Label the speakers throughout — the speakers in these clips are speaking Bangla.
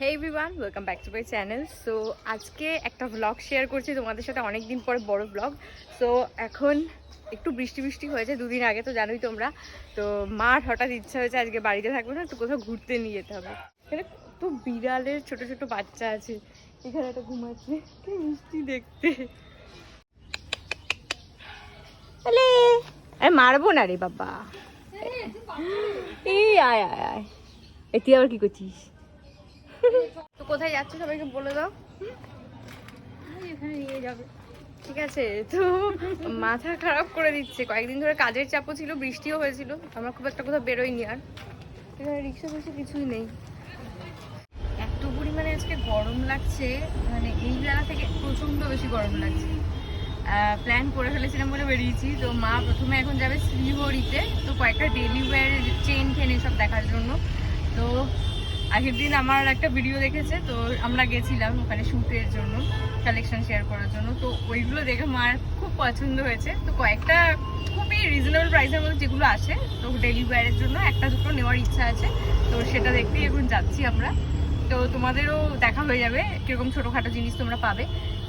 Speaker 1: Hey everyone, welcome back to my channel. So আজকে একটা ব্লগ শেয়ার করছি তোমাদের সাথে, অনেক দিন পরে বড় ব্লগ। সো এখন একটু বৃষ্টি বৃষ্টি হয়েছে দুদিন আগে, তো জানোই তোমরা। তো মার হঠাৎ ইচ্ছা হয়েছে আজকে বাড়িতে থাকবে না, একটু কোথাও ঘুরতে নিয়ে যেতে হবে। এখানে কত বিড়ালের ছোট ছোট বাচ্চা আছে, এখানে একটা ঘুমাচ্ছে, কি মিষ্টি দেখতে। আরে মারবো না রে বাবা, এই আয় আয় আয়, তুই আবার কি করছিস? তো কোথায় যাচ্ছ সবাইকে বলে দাও। এখানে নিয়ে যাবে, ঠিক আছে? তো মাথা খারাপ করে দিচ্ছে, কয়েকদিন ধরে কাজের চাপও ছিল, বৃষ্টিও হয়েছিল, আমরা খুব একটা কোথাও বেরোইনি। আর এখানে রিক্সা ফিক্সা কিছুই নেই। এত পরিমাণে আজকে গরম লাগছে, মানে এই বেলা থেকে প্রচন্ড বেশি গরম লাগছে। প্ল্যান করে ফেলেছিলাম বলে বেরিয়েছি। তো মা প্রথমে এখন যাবে শ্রীহরিতে, তো কয়েকটা ডেলি ওয়্যার চেন ফেন এসব দেখার জন্য। তো আগের দিন আমার একটা ভিডিও দেখেছে, তো আমরা গেছিলাম ওখানে শ্যুটের জন্য, কালেকশন শেয়ার করার জন্য। তো ওইগুলো দেখে মার খুব পছন্দ হয়েছে। তো কয়েকটা খুবই রিজনেবল প্রাইসের মধ্যে যেগুলো আসে, তো ডেলি ওয়্যারের জন্য একটা দুটো নেওয়ার ইচ্ছা আছে। তো সেটা দেখতেই এখন যাচ্ছি আমরা। তো তোমাদেরও দেখা হয়ে যাবে কীরকম ছোটোখাটো জিনিস তোমরা পাবে।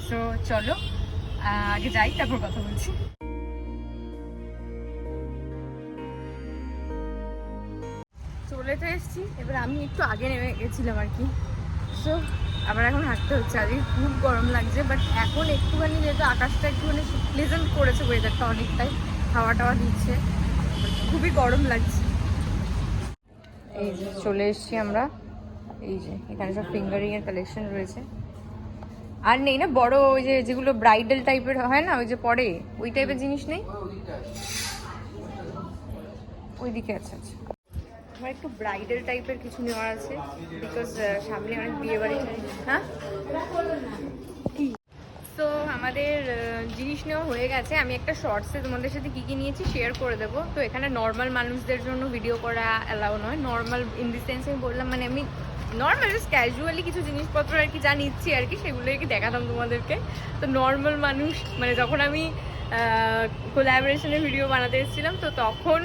Speaker 1: সো চলো আগে যাই, তারপর কথা বলছি। চলে তো এসেছি, এবার আমি একটু আগে নেমে গেছিলাম আর কি। সো আবার এখন হাঁটতে হচ্ছে। আজকে খুব গরম লাগছে, বাট এখন একটুখানি যেহেতু আকাশটা একটুখানি প্লেজেন্ট করেছে, ওয়েদারটা অনেকটাই হাওয়া টাওয়া দিচ্ছে, খুবই গরম লাগছে। এই যে চলে এসেছি আমরা, এই যে এখানে সব ফিঙ্গারিং এর কালেকশন রয়েছে। আর নেই না বড় ওই যে যেগুলো ব্রাইডাল টাইপের হয় না, ওই যে পরে ওই টাইপের জিনিস নেই, ওইদিকে আছে। আচ্ছা, আমার একটু ব্রাইডাল টাইপের কিছু নেওয়ার আছে, বিকজ সামনে অনেক বিয়ে বাড়ি। হ্যাঁ, কি? তো আমাদের জিনিস নেওয়া হয়ে গেছে। আমি একটা শর্টসে তোমাদের সাথে কী কী নিয়েছি শেয়ার করে দেবো। তো এখানে নর্মাল মানুষদের জন্য ভিডিও করা অ্যালাউ নয়। নর্মাল ইন দি সেন্স আমি বললাম, মানে আমি নর্মাল জাস্ট ক্যাজুয়ালি কিছু জিনিসপত্র আর কি যা নিচ্ছি আর কি, সেগুলো আর কি দেখাতাম তোমাদেরকে। তো নর্মাল মানুষ, মানে যখন আমি কোলাবোরেশনের ভিডিও বানাতে এসেছিলাম, তো তখন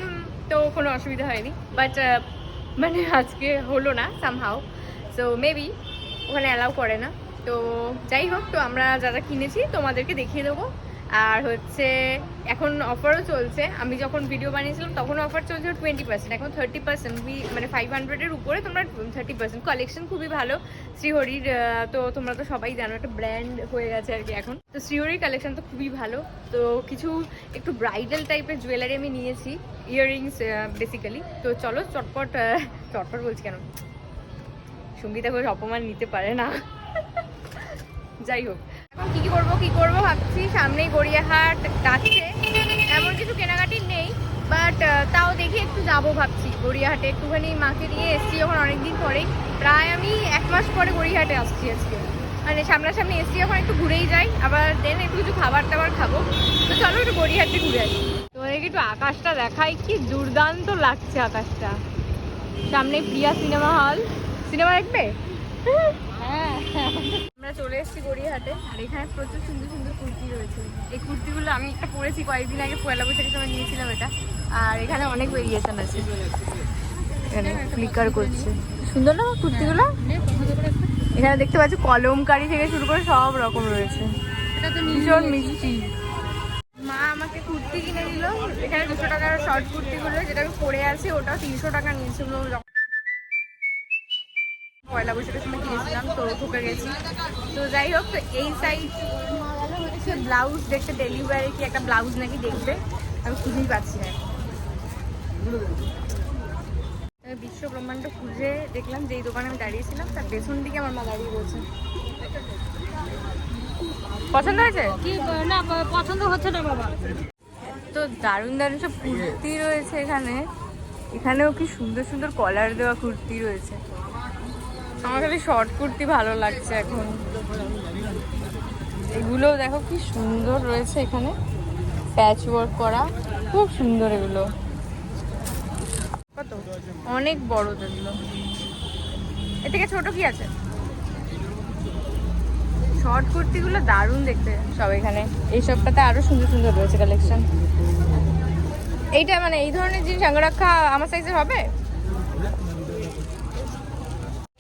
Speaker 1: তো কোনো অসুবিধা হয়নি, বাট মানে আজকে হলো না সামহাও। সো মেবি ওখানে অ্যালাউ করে না। তো যাই হোক, তো আমরা যা যা কিনেছি তোমাদেরকে দেখিয়ে দেবো। আর হচ্ছে এখন অফারও চলছে, আমি যখন ভিডিও বানিয়েছিলাম তখন অফার চলছে 20%, এখন 30%, মানে 500-এর উপরে তোমরা 30%। কালেকশন খুবই ভালো শ্রীহরির, তো তোমরা তো সবাই জানো একটা ব্র্যান্ড হয়ে গেছে আর কি এখন। তো শ্রীহরির কালেকশন তো খুবই ভালো। তো কিছু একটু ব্রাইডাল টাইপের জুয়েলারি আমি নিয়েছি, ইয়াররিংস বেসিক্যালি। তো চলো চটপট চটপট বলছি কেন, সঙ্গীতা ঘোষ অপমান নিতে পারে না। যাই হোক, এখন কি করবো ভাবছি। সামনেই গড়িয়াহাট ডাকছে, এমন কিছু কেনাকাটি নেই, বাট তাও দেখি একটু যাবো ভাবছি গড়িয়াহাটে। একটুখানি মাকে নিয়ে এসছি যখন অনেকদিন পরেই, প্রায় আমি 1 মাস পরে গড়িয়াহাটে আসছি আজকে, মানে সামনাসামনি এসছি যখন একটু ঘুরেই যাই, আবার দেন একটু কিছু খাবার টাবার খাবো। তো চলো একটু গড়িয়াহাটে ঘুরে আসি। তোমাদেরকে একটু আকাশটা দেখাই, কি দুর্দান্ত লাগছে আকাশটা। সামনে প্রিয়া সিনেমা হল, সিনেমা দেখবে? হ্যাঁ, আমরা চলে এসেছি গড়িয়াহাটে, আর এখানে প্রচুর সুন্দর সুন্দর কুর্তি রয়েছে। এই কুর্তিগুলো আমি একটা পরেছি কয়েকদিন আগে, পয়লা বৈশাখের সময় নিয়েছিলাম এটা। আর এখানে অনেক ভেরিয়েশন আছে, এখানে ফ্লিকার করছে, সুন্দর না কুর্তিগুলো? এখানে দেখতে পাচ্ছি কলমকারি থেকে শুরু করে সব রকম রয়েছে, এটা তো ভীষণ মিষ্টি। মা আমাকে কুর্তি কিনে দিল, এখানে 200 টাকার শর্ট কুর্তিগুলো, যেটা আমি পরে আছি ওটা 300 টাকা নিয়েছিল পয়লা বৈশাখের সময় কিনেছিলাম, তো ঠকে গেছি। তো যাই হোক, তো এই সাইড হচ্ছে ব্লাউজ দেখতে, ডেলি ওয়্যারে কি একটা ব্লাউজ নাকি দেখবে, আমি খুঁজেই পাচ্ছি না। বিশ্ব ব্রহ্মাণ্ড খুঁজে দেখলাম যেই দোকানে আমি দাঁড়িয়েছিলাম তার পেছন দিকে আমার মা দাঁড়িয়ে বলছে। পছন্দ হয়েছে কি না? পছন্দ হচ্ছে না বাবা। তো দারুণ দারুণ সব কুর্তি রয়েছে এখানে, এখানেও কি সুন্দর সুন্দর কলার দেওয়া কুর্তি রয়েছে। আমার খালি শর্ট কুর্তি ভালো লাগছে এখন। এগুলো দেখো কি সুন্দর রয়েছে, এখানে প্যাচ ওয়ার্ক করা, খুব সুন্দর এগুলো। কত অনেক বড় এগুলো, এর থেকে ছোট কি আছে? শর্ট কুর্তিগুলো দারুণ দেখতে সব এখানে। এই সবটাতে আরো সুন্দর সুন্দর রয়েছে কালেকশন। এইটা মানে এই ধরনের জিনিস অঙ্গরক্ষা আমার সাইজের হবে?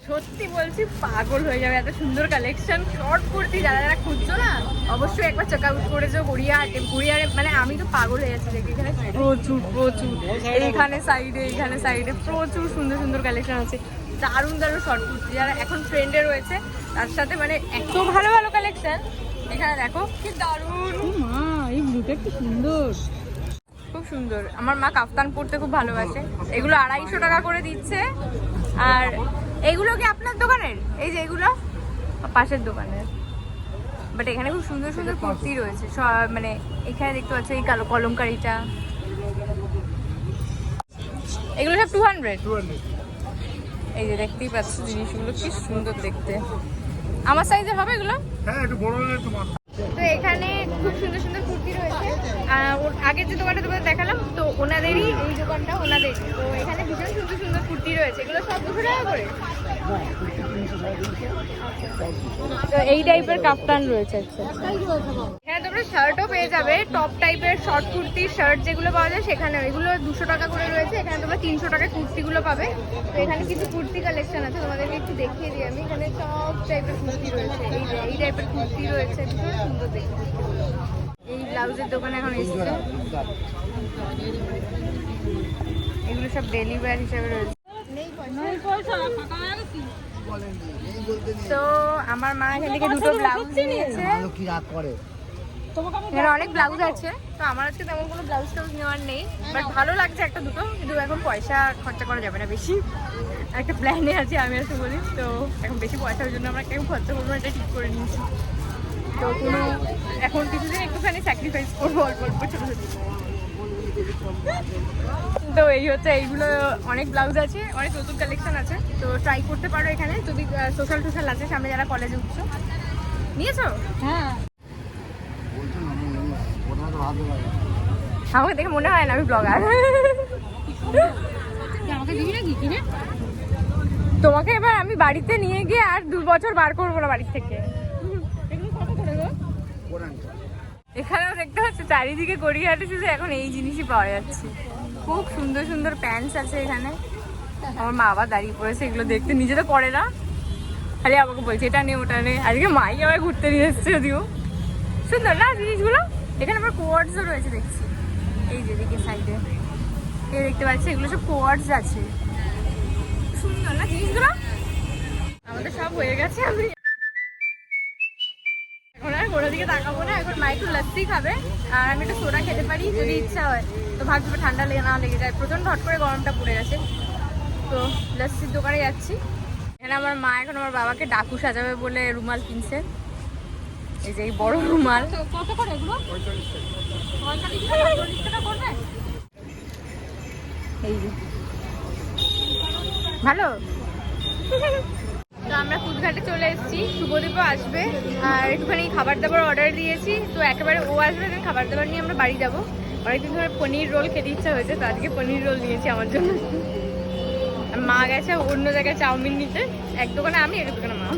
Speaker 1: সত্যি বলছি পাগল হয়ে যাবে, এত সুন্দর কালেকশন। শর্ট কুর্তি যারা যারা খুঁজছো না, অবশ্যই একবার চেক আউট করেছো গড়িয়াহাটে। গড়িয়াহাটে মানে আমি তো পাগল হয়ে যাচ্ছি দেখি, এখানে প্রচুর প্রচুর, এইখানে সাইডে প্রচুর সুন্দর সুন্দর কালেকশন আছে। দারুণ দারুণ শর্ট কুর্তি যারা এখন ট্রেন্ডে রয়েছে, তার সাথে মানে এত ভালো ভালো কালেকশন। এখানে দেখো কি দারুণ, মা এই ব্লুটা কি সুন্দর, খুব সুন্দর। আমার মা কাফতান পরতে খুব ভালোবাসে। এগুলো 250 টাকা করে দিচ্ছে। আর এগুলো কি আপনার দোকানের? এই যে এগুলো পাশের দোকানের, বাট এখানে খুব সুন্দর সুন্দর কুর্তি রয়েছে সব। মানে এখানে দেখতে পাচ্ছ এই কালো কলমকারিটা, এগুলো সব 200। এই যে দেখতেই পাচ্ছ জিনিসগুলো কি সুন্দর দেখতে। আমার সাইজের হবে এগুলো?
Speaker 2: হ্যাঁ একটু বড় হলে তোমার।
Speaker 1: তো এখানে খুব সুন্দর সুন্দর কুর্তি রয়েছে। আগের যে দোকানটা তোমাদের দেখালাম, তো ওনাদেরই এই দোকানটা ওনাদেরই। তো এখানে ভীষণ সুন্দর সুন্দর কুর্তি রয়েছে, এগুলো সব 200 টাকা করে। তো এই টাইপের কাফতান রয়েছে। এখানে তোমরা শার্টও পেয়ে যাবে, টপ টাইপের শর্ট কুর্তি শার্ট যেগুলো পাওয়া যায় সেখানে। এগুলো 200 টাকা করে রয়েছে। এখানে তোমরা 300 টাকায় কুর্তিগুলো পাবে। তো এখানে কিছু কুর্তি কালেকশন আছে, তোমাদেরকে একটু দেখিয়ে দিই আমি। এখানে সব টাইপের কুর্তি রয়েছে, এই টাইপের কুর্তি রয়েছে, ভীষণ সুন্দর দেখতে। এই ব্লাউজের দোকানে এখন এসেছে, এগুলো সব ডেলি ওয়্যার হিসেবে রয়েছে। তো আমার মা এখান থেকে দুটো ব্লাউজ নিয়েছে। এখানে অনেক ব্লাউজ আছে, তো আমার আজকে তেমন কোনো ব্লাউজ টাউজ নেওয়ার নেই, বাট ভালো লাগছে একটা দুটো। কিন্তু এখন পয়সা খরচা করা যাবে না বেশি, একটা প্ল্যানে আছে আমি আসতে বলি। তো এখন বেশি পয়সার জন্য আমরা কেউ খরচা করবো এটা ঠিক করে নিয়েছি। তো কোনো এখন কিছুদিন একটুখানি স্যাক্রিফাইস করবো, অল্প অল্প ছোটো ছোটো। তো এই হচ্ছে, এইগুলো অনেক ব্লাউজ আছে, অনেক নতুন কালেকশন আছে। তো ট্রাই করতে পারো এখানে, যদি সোশ্যাল টোশ্যাল আছে সামনে যারা কলেজে উঠছো। নিয়েছো? হ্যাঁ, আমাকে দেখে মনে হয় না আমি ব্লগার। আমাকে দিবি না কি কিনে? তোমাকে এবার আমি বাড়িতে নিয়ে গিয়ে আর 2 বছর বার করবো না বাড়ির থেকে। এখানেও দেখতে পাচ্ছি চারিদিকে গড়িয়াহাটে শুধু এখন এই জিনিসই পাওয়া যাচ্ছে। খুব সুন্দর সুন্দর প্যান্টস আছে এখানে। আমার মা আবার দাঁড়িয়ে পড়েছে এগুলো দেখতে, নিজে তো পরে না, খালি আমাকে বলছে এটা নে ওটা নে। আজকে মাই আবার ঘুরতে নিয়ে এসছে, যদিও সুন্দর না জিনিসগুলো। এখানে আমার কোয়ার্ডসও রয়েছে দেখছি, এই যে দিকে সাইডে এই দেখতে পাচ্ছি, এগুলো সব কোয়ার্ডস আছে। সুন্দর না জিনিসগুলো? আমাদের সব হয়ে গেছে, আমি এখন আর কোনো দিকে তাকাবো না। এখন মা একটু লাস্সি খাবে, আর আমি একটু সোডা খেতে পারি যদি ইচ্ছা হয়। তো ভাবছি ঠান্ডা না লেগে যায়, প্রচণ্ড হট করে গরমটা পড়ে গেছে। তো লাস্সির দোকানে যাচ্ছি। এখানে আমার মা এখন আমার বাবাকে ডাকু সাজাবে বলে রুমাল কিনছে, এই যে এই বড় রুমাল। কত করে এগুলো? 45 টাকা করবে। এই যে ভালো। তো আমরা কুদঘাটে চলে এসেছি, শুভদীপও আসবে, আর একটুখানি খাবার দাবার অর্ডার দিয়েছি। তো একেবারে ও আসবে, দেন খাবার দাবার নিয়ে আমরা বাড়ি যাবো। অনেকদিন ধরে পনির রোল খেতে ইচ্ছা হয়েছে, তো আজকে পনির রোল নিয়েছি আমার জন্য। মা গেছে অন্য জায়গায় চাউমিন নিতে, এক দোকানে আমি, এক দোকানে মা।